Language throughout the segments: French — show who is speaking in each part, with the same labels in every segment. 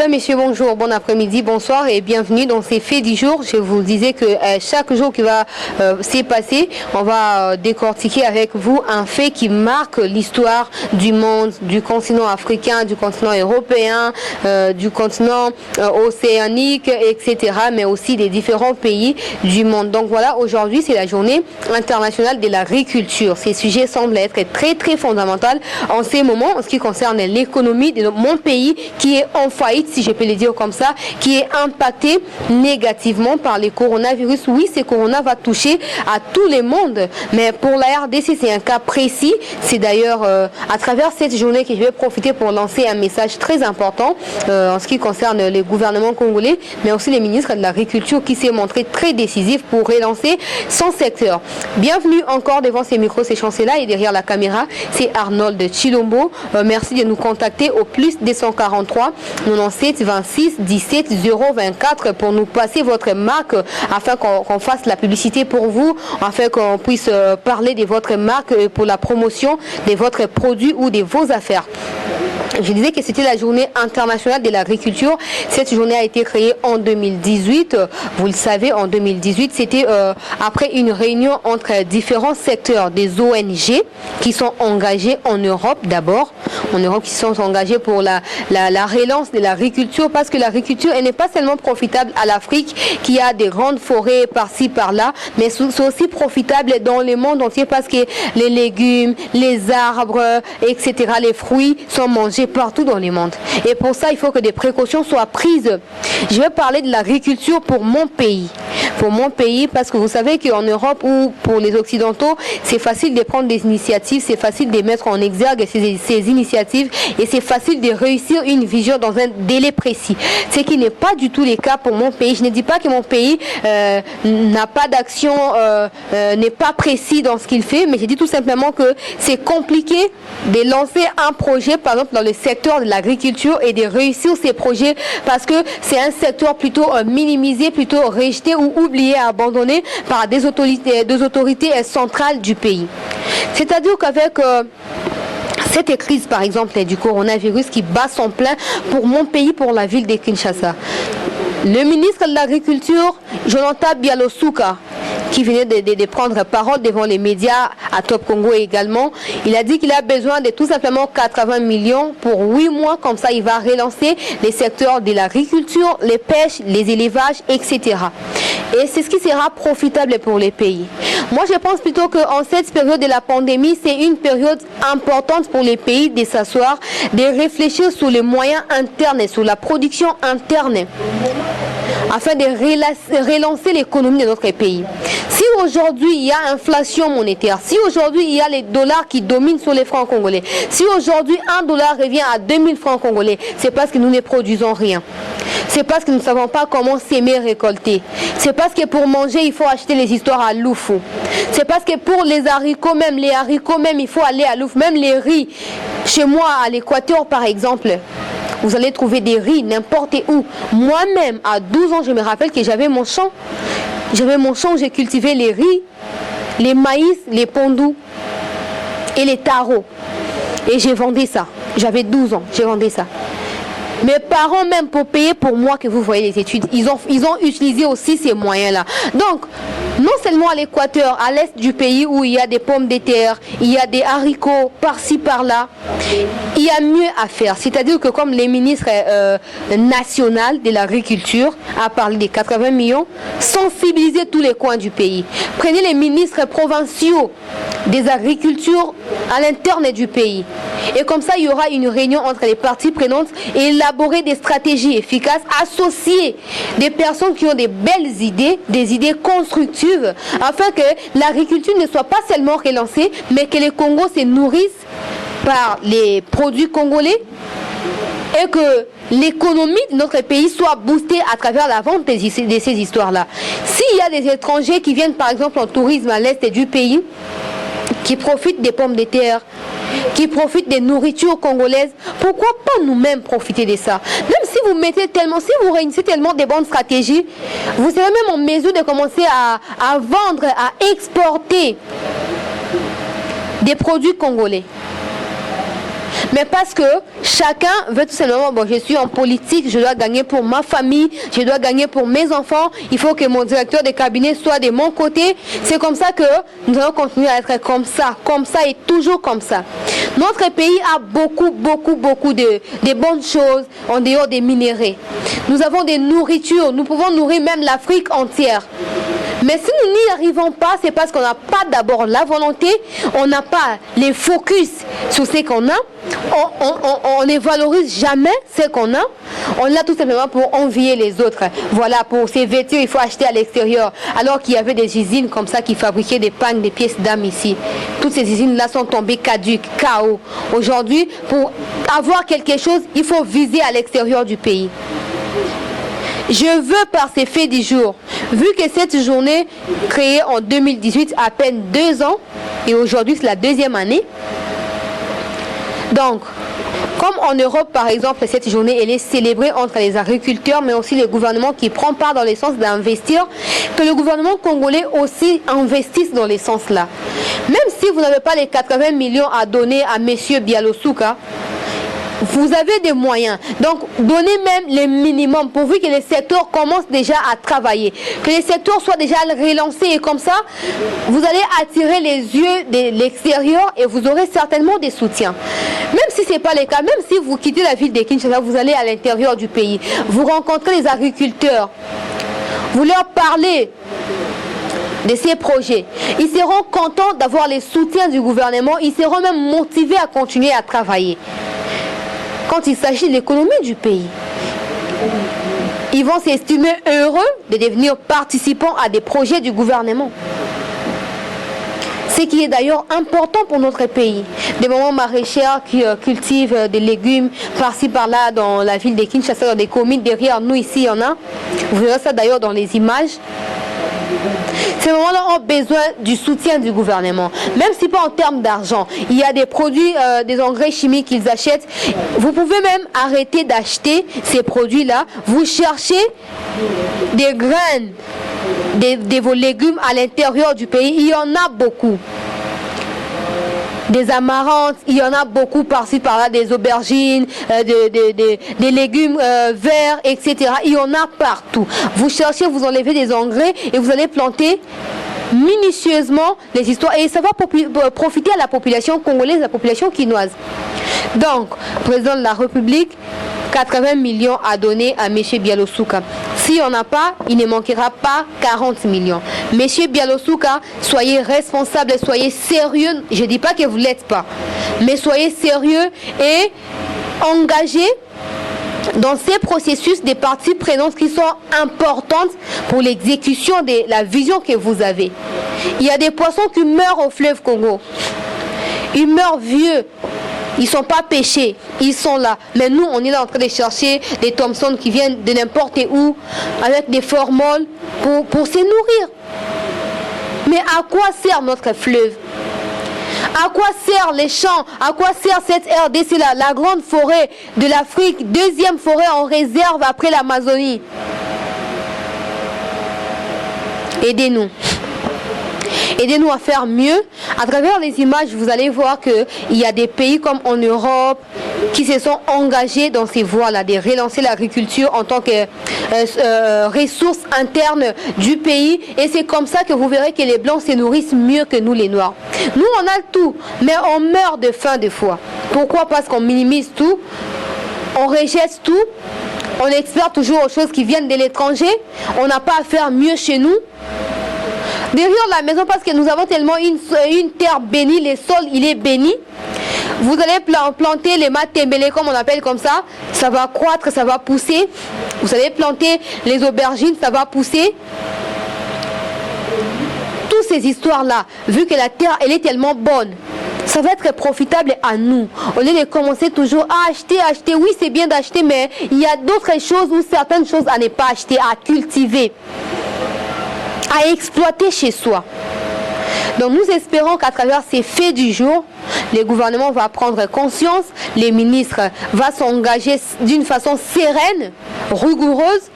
Speaker 1: Mesdames, Messieurs, bonjour, bon après-midi, bonsoir et bienvenue dans ces faits du jour. Je vous disais que chaque jour qui va s'y passer, on va décortiquer avec vous un fait qui marque l'histoire du monde, du continent africain, du continent européen, du continent océanique, etc., mais aussi des différents pays du monde. Donc voilà, aujourd'hui, c'est la journée internationale de l'agriculture. Ces sujets semblent être très fondamentaux en ces moments en ce qui concerne l'économie de mon pays qui est en faillite, si je peux le dire comme ça, qui est impacté négativement par le coronavirus. Oui, ce corona va toucher à tout le monde, mais pour la RDC, c'est un cas précis. C'est d'ailleurs à travers cette journée que je vais profiter pour lancer un message très important en ce qui concerne le gouvernement congolais, mais aussi les ministres de l'Agriculture qui s'est montré très décisif pour relancer son secteur. Bienvenue encore devant ces micros, ces chanceliers-là, et derrière la caméra, c'est Arnold Chilombo. Merci de nous contacter au plus 243 97 26 17 024 pour nous passer votre marque afin qu'on fasse la publicité pour vous, afin qu'on puisse parler de votre marque pour la promotion de votre produit ou de vos affaires. Je disais que c'était la journée internationale de l'agriculture. Cette journée a été créée en 2018. Vous le savez, en 2018, c'était après une réunion entre différents secteurs des ONG qui sont engagés en Europe d'abord. En Europe, qui sont engagés pour la relance de l'agriculture, parce que l'agriculture, elle n'est pas seulement profitable à l'Afrique qui a des grandes forêts par-ci, par-là, mais c'est aussi profitable dans le monde entier parce que les légumes, les arbres, etc., les fruits sont mangés partout dans le monde. Et pour ça, il faut que des précautions soient prises. Je vais parler de l'agriculture pour mon pays. Pour mon pays, parce que vous savez qu'en Europe ou pour les Occidentaux, c'est facile de prendre des initiatives, c'est facile de mettre en exergue ces initiatives et c'est facile de réussir une vision dans un délai précis. Ce qui n'est pas du tout le cas pour mon pays. Je ne dis pas que mon pays n'a pas d'action, n'est pas précis dans ce qu'il fait, mais je dis tout simplement que c'est compliqué de lancer un projet, par exemple dans le secteur de l'agriculture, et de réussir ces projets parce que c'est un secteur plutôt minimisé, plutôt rejeté ou oublié, abandonné par des autorités centrales du pays. C'est-à-dire qu'avec cette crise, par exemple, du coronavirus qui bat son plein pour mon pays, pour la ville de Kinshasa, le ministre de l'Agriculture, Jonathan Bialosuka, qui venait de prendre parole devant les médias à Top Congo également, il a dit qu'il a besoin de tout simplement 80 millions pour 8 mois, comme ça il va relancer les secteurs de l'agriculture, les pêches, les élevages, etc. Et c'est ce qui sera profitable pour les pays. Moi je pense plutôt qu'en cette période de la pandémie, c'est une période importante pour les pays de s'asseoir, de réfléchir sur les moyens internes et sur la production interne, afin de relancer l'économie de notre pays. Si aujourd'hui il y a inflation monétaire, si aujourd'hui il y a les dollars qui dominent sur les francs congolais, si aujourd'hui un dollar revient à 2000 francs congolais, c'est parce que nous ne produisons rien. C'est parce que nous ne savons pas comment s'aimer et récolter. C'est parce que pour manger, il faut acheter les histoires à Loufou. C'est parce que pour les haricots même, il faut aller à Loufou. Même les riz, chez moi à l'Équateur par exemple, vous allez trouver des riz n'importe où. Moi-même, à 12 ans, je me rappelle que j'avais mon champ. J'avais mon champ où j'ai cultivé les riz, les maïs, les pondous et les tarots. Et j'ai vendu ça. J'avais 12 ans, j'ai vendu ça. Mes parents, même pour payer pour moi que vous voyez les études, ils ont utilisé aussi ces moyens-là. Donc, non seulement à l'Équateur, à l'est du pays où il y a des pommes de terre, il y a des haricots par-ci, par-là, il y a mieux à faire. C'est-à-dire que comme les ministres nationaux de l'agriculture a parlé des 80 millions, sensibiliser tous les coins du pays. Prenez les ministres provinciaux des agricultures à l'interne du pays. Et comme ça, il y aura une réunion entre les parties prenantes et élaborer des stratégies efficaces, associer des personnes qui ont des belles idées, des idées constructives, afin que l'agriculture ne soit pas seulement relancée, mais que les Congos se nourrissent par les produits congolais et que l'économie de notre pays soit boostée à travers la vente de ces histoires-là. S'il y a des étrangers qui viennent par exemple en tourisme à l'est du pays, qui profitent des pommes de terre, qui profitent des nourritures congolaises, pourquoi pas nous-mêmes profiter de ça? Même si vous mettez tellement, si vous réunissez tellement de bonnes stratégies, vous serez même en mesure de commencer à vendre, à exporter des produits congolais. mais parce que chacun veut tout simplement, bon, je suis en politique, je dois gagner pour ma famille, je dois gagner pour mes enfants, il faut que mon directeur de cabinet soit de mon côté. C'est comme ça que nous allons continuer à être comme ça et toujours comme ça. Notre pays a beaucoup de bonnes choses en dehors des minéraux. Nous avons des nourritures, nous pouvons nourrir même l'Afrique entière. Mais si nous n'y arrivons pas, c'est parce qu'on n'a pas d'abord la volonté, on n'a pas les focus sur ce qu'on a, on ne valorise jamais ce qu'on a, on l'a tout simplement pour envier les autres. Voilà, pour ces vêtements, il faut acheter à l'extérieur, alors qu'il y avait des usines comme ça qui fabriquaient des pagnes, des pièces d'âme ici. Toutes ces usines-là sont tombées caduques, KO. Aujourd'hui, pour avoir quelque chose, il faut viser à l'extérieur du pays. Je veux par ces faits du jour, vu que cette journée créée en 2018, à peine 2 ans, et aujourd'hui c'est la 2e année. Donc, comme en Europe par exemple, cette journée elle est célébrée entre les agriculteurs, mais aussi le gouvernement qui prend part dans le sens d'investir, que le gouvernement congolais aussi investisse dans le sens là. Même si vous n'avez pas les 80 millions à donner à M. Bialosouka, vous avez des moyens, donc donnez même les minimums pourvu que les secteurs commencent déjà à travailler, que les secteurs soient déjà relancés et comme ça, vous allez attirer les yeux de l'extérieur et vous aurez certainement des soutiens. Même si ce n'est pas le cas, même si vous quittez la ville de Kinshasa, vous allez à l'intérieur du pays, vous rencontrez les agriculteurs, vous leur parlez de ces projets. Ils seront contents d'avoir les soutiens du gouvernement, ils seront même motivés à continuer à travailler. Quand il s'agit de l'économie du pays, ils vont s'estimer heureux de devenir participants à des projets du gouvernement. Ce qui est d'ailleurs important pour notre pays. Des mamans maraîchères qui cultivent des légumes par-ci par-là dans la ville de Kinshasa, dans des communes derrière nous ici, il y en a. Vous verrez ça d'ailleurs dans les images. Ces moments-là ont besoin du soutien du gouvernement, même si pas en termes d'argent. Il y a des produits, des engrais chimiques qu'ils achètent. Vous pouvez même arrêter d'acheter ces produits-là. Vous cherchez des graines de vos légumes à l'intérieur du pays. Il y en a beaucoup. Des amarantes, il y en a beaucoup par-ci par-là, des aubergines, des légumes verts, etc. Il y en a partout. Vous cherchez, vous enlevez des engrais et vous allez planter minutieusement les histoires. Et ça va profiter à la population congolaise, à la population quinoise. Donc, président de la République, 80 millions à donner à M. Bialosouka. Si on n'a pas, il ne manquera pas 40 millions. Monsieur Bialosouka, soyez responsable, soyez sérieux. Je ne dis pas que vous ne l'êtes pas, mais soyez sérieux et engagés dans ces processus des parties prenantes qui sont importantes pour l'exécution de la vision que vous avez. Il y a des poissons qui meurent au fleuve Congo. Ils meurent vieux. Ils ne sont pas pêchés, ils sont là. Mais nous, on est là en train de chercher des Thomson qui viennent de n'importe où, avec des formoles, pour se nourrir. Mais à quoi sert notre fleuve? À quoi servent les champs? À quoi sert cette RDC là, la grande forêt de l'Afrique, 2e forêt en réserve après l'Amazonie? Aidez-nous. Aidez-nous à faire mieux. À travers les images, vous allez voir qu'il y a des pays comme en Europe qui se sont engagés dans ces voies-là, de relancer l'agriculture en tant que ressource interne du pays. Et c'est comme ça que vous verrez que les Blancs se nourrissent mieux que nous les Noirs. Nous, on a tout, mais on meurt de faim des fois. Pourquoi? Parce qu'on minimise tout, on rejette tout, on espère toujours aux choses qui viennent de l'étranger, on n'a pas à faire mieux chez nous. Derrière la maison, parce que nous avons tellement une terre bénie, le sol il est béni. Vous allez planter les matembele comme on appelle comme ça va croître, ça va pousser. Vous allez planter les aubergines, ça va pousser. Toutes ces histoires-là, vu que la terre elle est tellement bonne, ça va être profitable à nous. Au lieu de commencer toujours à acheter, oui c'est bien d'acheter, mais il y a d'autres choses ou certaines choses à ne pas acheter, à cultiver, à exploiter chez soi. Donc nous espérons qu'à travers ces faits du jour, le gouvernement va prendre conscience, les ministres vont s'engager d'une façon sereine, rigoureuse,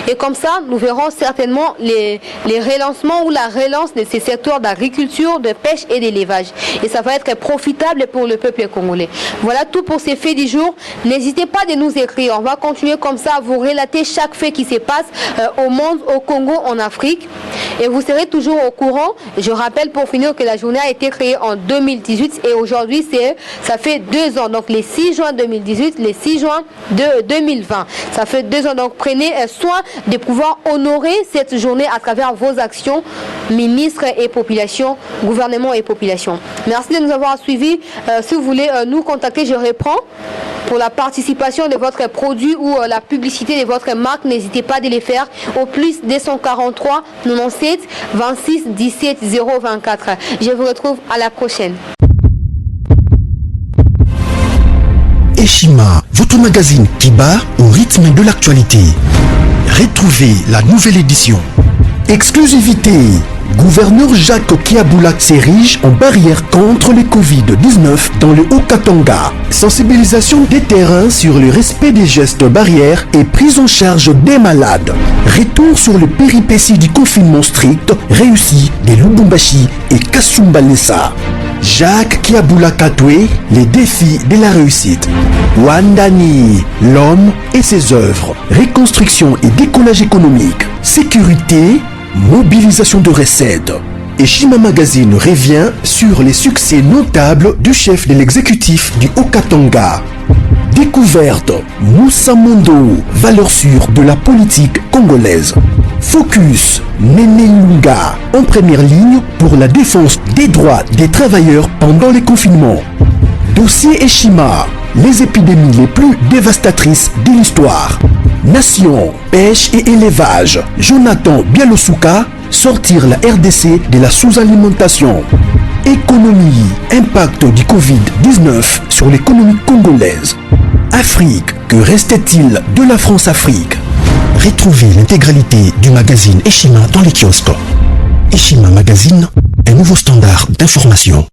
Speaker 1: Et comme ça, nous verrons certainement les relancements ou la relance de ces secteurs d'agriculture, de pêche et d'élevage. Et ça va être profitable pour le peuple congolais. Voilà tout pour ces faits du jour. N'hésitez pas de nous écrire. On va continuer comme ça à vous relater chaque fait qui se passe au monde, au Congo, en Afrique. Et vous serez toujours au courant. Je rappelle pour finir que la journée a été créée en 2018 et aujourd'hui, ça fait 2 ans. Donc les 6 juin 2018, les 6 juin de 2020. Ça fait 2 ans. Donc prenez soin de pouvoir honorer cette journée à travers vos actions, ministres et population, gouvernement et population. Merci de nous avoir suivis. Si vous voulez nous contacter, je reprends. Pour la participation de votre produit ou la publicité de votre marque, n'hésitez pas de les faire au plus 243 97 26 17 024. Je vous retrouve à la prochaine.
Speaker 2: Eshima, votre magazine qui bat au rythme de l'actualité. Retrouvez la nouvelle édition. Exclusivité. Gouverneur Jacques Kiaboulak s'érige en barrière contre le Covid-19 dans le Haut-Katanga. Sensibilisation des terrains sur le respect des gestes barrières et prise en charge des malades. Retour sur le péripéties du confinement strict réussi de Lubumbashi et Kasumbalesa. Jacques Kiaboulak Atoué, les défis de la réussite. Wandani, l'homme et ses œuvres. Reconstruction et décollage économique. Sécurité, mobilisation de recettes. Eshima Magazine revient sur les succès notables du chef de l'exécutif du Haut-Katanga. Découverte, Moussa Mondo, valeur sûre de la politique congolaise. Focus, Néné Lunga, en première ligne pour la défense des droits des travailleurs pendant les confinements. Dossier Eshima, les épidémies les plus dévastatrices de l'histoire. Nation, pêche et élevage. Jonathan Bialosuka, sortir la RDC de la sous-alimentation. Économie, impact du Covid-19 sur l'économie congolaise. Afrique, que restait-il de la France-Afrique? Retrouvez l'intégralité du magazine Eshima dans les kiosques. Eshima Magazine, un nouveau standard d'information.